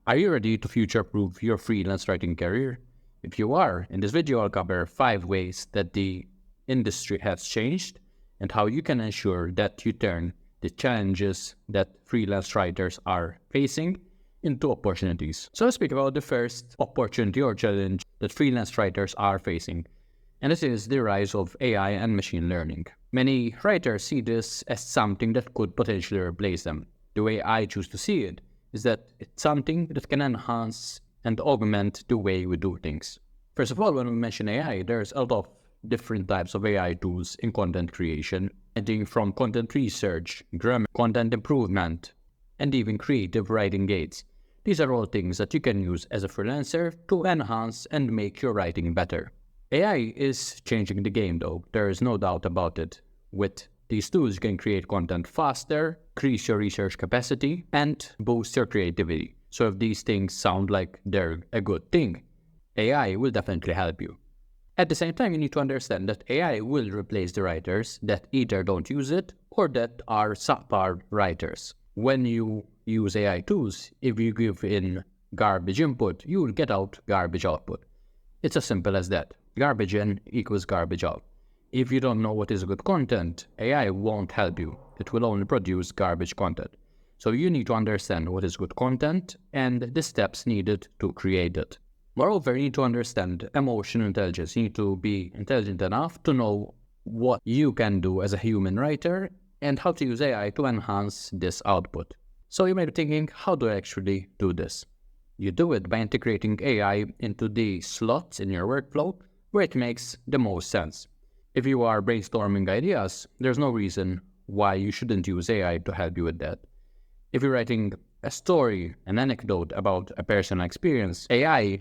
Are you ready to future-proof your freelance writing career? If you are, in this video I'll cover 5 ways that the industry has changed and how you can ensure that you turn the challenges that freelance writers are facing into opportunities. So let's speak about the first opportunity or challenge that freelance writers are facing, and this is the rise of AI and machine learning. Many writers see this as something that could potentially replace them. The way I choose to see it is that it's something that can enhance and augment the way we do things. First of all, when we mention AI, there's a lot of different types of AI tools in content creation, ranging from content research, grammar, content improvement, and even creative writing aids. These are all things that you can use as a freelancer to enhance and make your writing better. AI is changing the game though, there is no doubt about it. With these tools you can create content faster, increase your research capacity, and boost your creativity. So if these things sound like they're a good thing, AI will definitely help you. At the same time, you need to understand that AI will replace the writers that either don't use it or that are subpar writers. When you use AI tools, if you give in garbage input, you will get out garbage output. It's as simple as that. Garbage in equals garbage out. If you don't know what is good content, AI won't help you. It will only produce garbage content. So you need to understand what is good content and the steps needed to create it. Moreover, you need to understand emotional intelligence. You need to be intelligent enough to know what you can do as a human writer and how to use AI to enhance this output. So you may be thinking, how do I actually do this? You do it by integrating AI into the slots in your workflow where it makes the most sense. If you are brainstorming ideas, there's no reason why you shouldn't use AI to help you with that. If you're writing a story, an anecdote about a personal experience, AI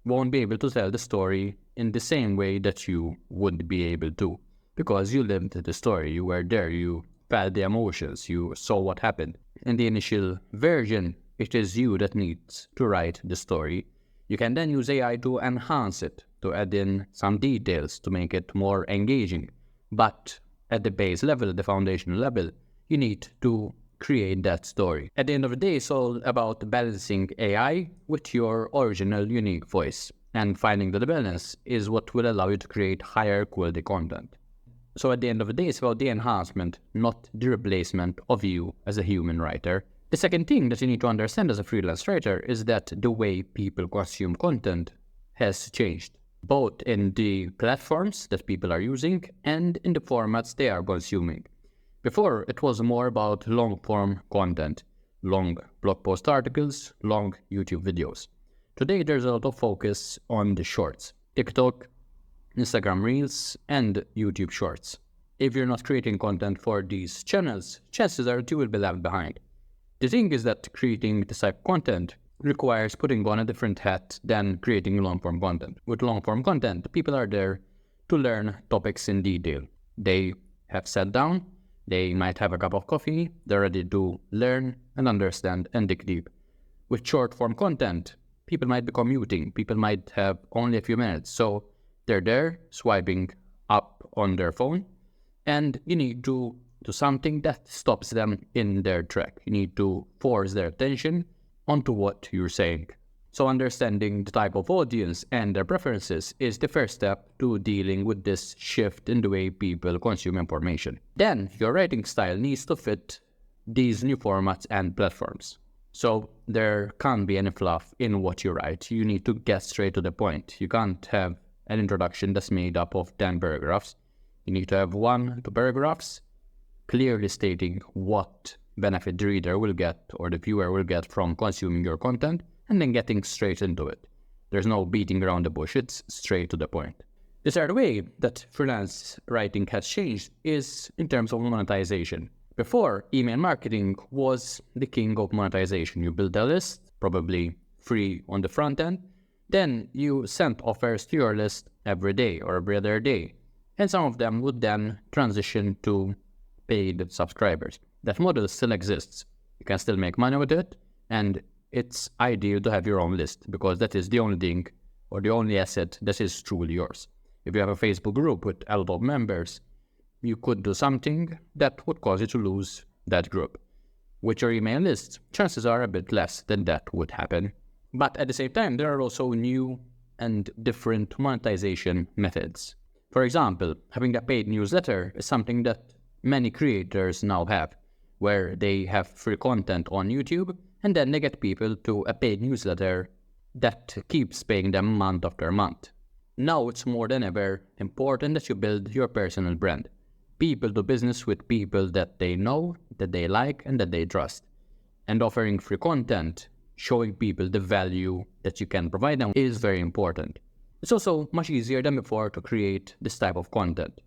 won't be able to tell the story in the same way that you would be able to, because you lived the story, you were there, you felt the emotions, you saw what happened. In the initial version, it is you that needs to write the story. You can then use AI to enhance it, to add in some details to make it more engaging. But at the base level, the foundational level, you need to create that story. At the end of the day, it's all about balancing AI with your original unique voice. And finding the balance is what will allow you to create higher quality content. So at the end of the day, it's about the enhancement, not the replacement of you as a human writer. The second thing that you need to understand as a freelance writer is that the way people consume content has changed, both in the platforms that people are using and in the formats they are consuming. Before, it was more about long-form content, long blog post articles, long YouTube videos. Today, there's a lot of focus on the shorts, TikTok, Instagram Reels, and YouTube Shorts. If you're not creating content for these channels, chances are that you will be left behind. The thing is that creating this type of content requires putting on a different hat than creating long-form content. With long-form content, people are there to learn topics in detail. They have sat down, they might have a cup of coffee, they're ready to learn and understand and dig deep. With short-form content, people might be commuting, people might have only a few minutes, so they're there swiping up on their phone, and you need to do something that stops them in their track. You need to force their attention onto what you're saying. So understanding the type of audience and their preferences is the first step to dealing with this shift in the way people consume information. Then your writing style needs to fit these new formats and platforms. So there can't be any fluff in what you write. You need to get straight to the point. You can't have an introduction that's made up of 10 paragraphs. You need to have 1 to 2 paragraphs clearly stating what benefit the reader will get or the viewer will get from consuming your content, and then getting straight into it. There's no beating around the bush, it's straight to the point. The third way that freelance writing has changed is in terms of monetization. Before, email marketing was the king of monetization. You build a list, probably free on the front end, then you sent offers to your list every day or every other day, and some of them would then transition to paid subscribers. That model still exists. You can still make money with it, and it's ideal to have your own list because that is the only thing or the only asset that is truly yours. If you have a Facebook group with a lot of members, you could do something that would cause you to lose that group. With your email list, chances are a bit less than that would happen. But at the same time, there are also new and different monetization methods. For example, having a paid newsletter is something that many creators now have, where they have free content on YouTube and then they get people to a paid newsletter that keeps paying them month after month. Now it's more than ever important that you build your personal brand. People do business with people that they know, that they like, and that they trust. And offering free content, showing people the value that you can provide them is very important. It's also much easier than before to create this type of content.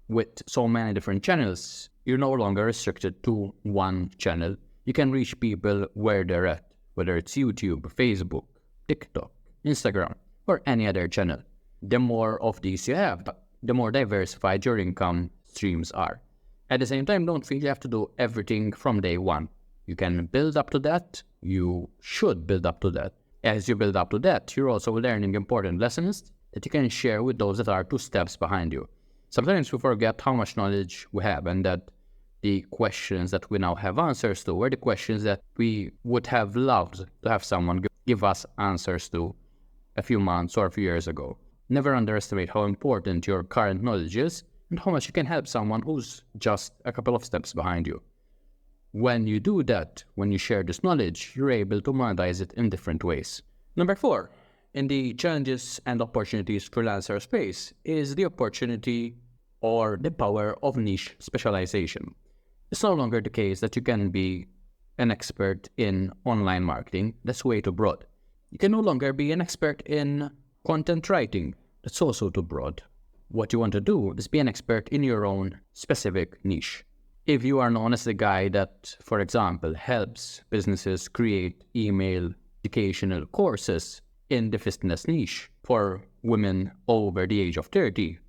With so many different channels, you're no longer restricted to one channel. You can reach people where they're at, whether it's YouTube, Facebook, TikTok, Instagram, or any other channel. The more of these you have, the more diversified your income streams are. At the same time, don't feel you have to do everything from day one. You can build up to that. You should build up to that. As you build up to that, you're also learning important lessons that you can share with those that are 2 steps behind you. Sometimes we forget how much knowledge we have, and that the questions that we now have answers to were the questions that we would have loved to have someone give us answers to a few months or a few years ago. Never underestimate how important your current knowledge is and how much you can help someone who's just a couple of steps behind you. When you do that, when you share this knowledge, you're able to monetize it in different ways. Number 4, in the challenges and opportunities freelancer space is the opportunity or the power of niche specialization. It's no longer the case that you can be an expert in online marketing. That's way too broad. You can no longer be an expert in content writing. That's also too broad. What you want to do is be an expert in your own specific niche. If you are known as the guy that, for example, helps businesses create email educational courses in the fitness niche for women over the age of 30,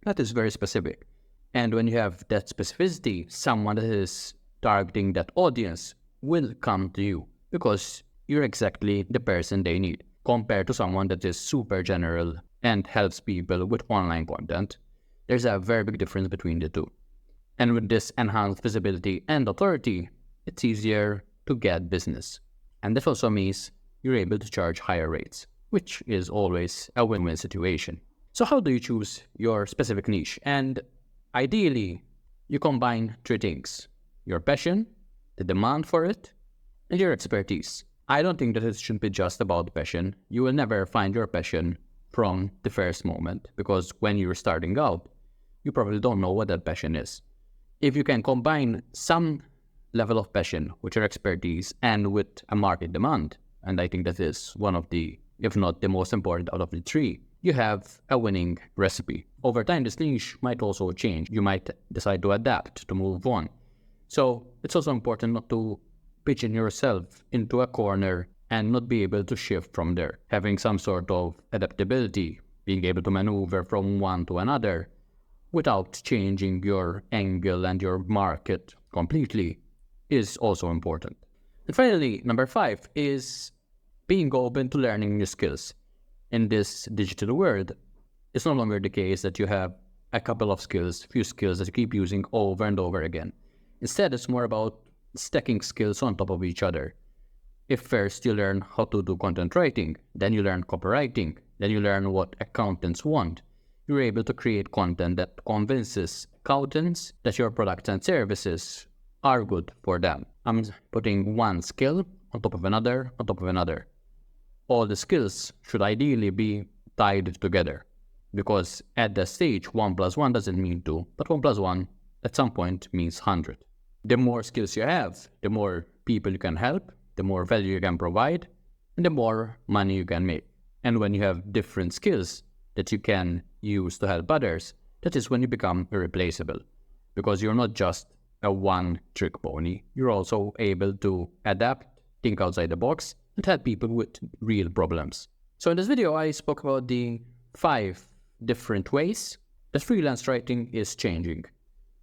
that is very specific. And when you have that specificity, someone that is targeting that audience will come to you because you're exactly the person they need, compared to someone that is super general and helps people with online content. There's a very big difference between the two. And with this enhanced visibility and authority, it's easier to get business. And that also means you're able to charge higher rates, which is always a win-win situation. So how do you choose your specific niche? And ideally, you combine 3 things: your passion, the demand for it, and your expertise. I don't think that it should be just about passion. You will never find your passion from the first moment, because when you're starting out, you probably don't know what that passion is. If you can combine some level of passion with your expertise and with a market demand, and I think that is one of the, if not the most important out of the 3, you have a winning recipe. Over time, this niche might also change. You might decide to adapt, to move on. So it's also important not to pigeon yourself into a corner and not be able to shift from there. Having some sort of adaptability, being able to maneuver from one to another without changing your angle and your market completely is also important. And finally, number 5 is being open to learning new skills. In this digital world, it's no longer the case that you have a couple of skills, few skills that you keep using over and over again. Instead, it's more about stacking skills on top of each other. If first you learn how to do content writing, then you learn copywriting, then you learn what accountants want, you're able to create content that convinces accountants that your products and services are good for them. I'm putting one skill on top of another, on top of another. All the skills should ideally be tied together, because at that stage 1 + 1 doesn't mean 2, but 1 + 1 at some point means 100. The more skills you have, the more people you can help, the more value you can provide, and the more money you can make. And when you have different skills that you can use to help others, that is when you become irreplaceable, because you're not just a one-trick pony. You're also able to adapt, think outside the box, and help people with real problems. So in this video, I spoke about the 5 different ways that freelance writing is changing.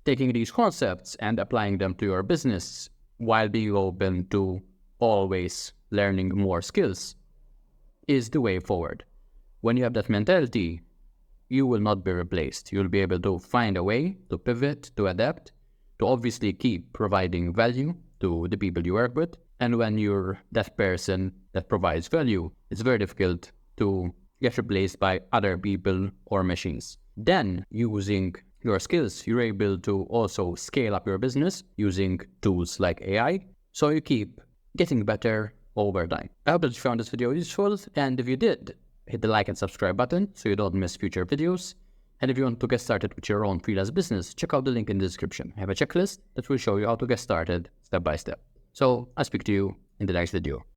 Taking these concepts and applying them to your business while being open to always learning more skills is the way forward. When you have that mentality, you will not be replaced. You'll be able to find a way to pivot, to adapt, to obviously keep providing value to the people you work with, And when you're that person that provides value, it's very difficult to get replaced by other people or machines. Then, using your skills, you're able to also scale up your business using tools like AI. So you keep getting better over time. I hope that you found this video useful, and if you did, hit the like and subscribe button so you don't miss future videos. And if you want to get started with your own freelance business, check out the link in the description. I have a checklist that will show you how to get started step by step. So I'll speak to you in the next video.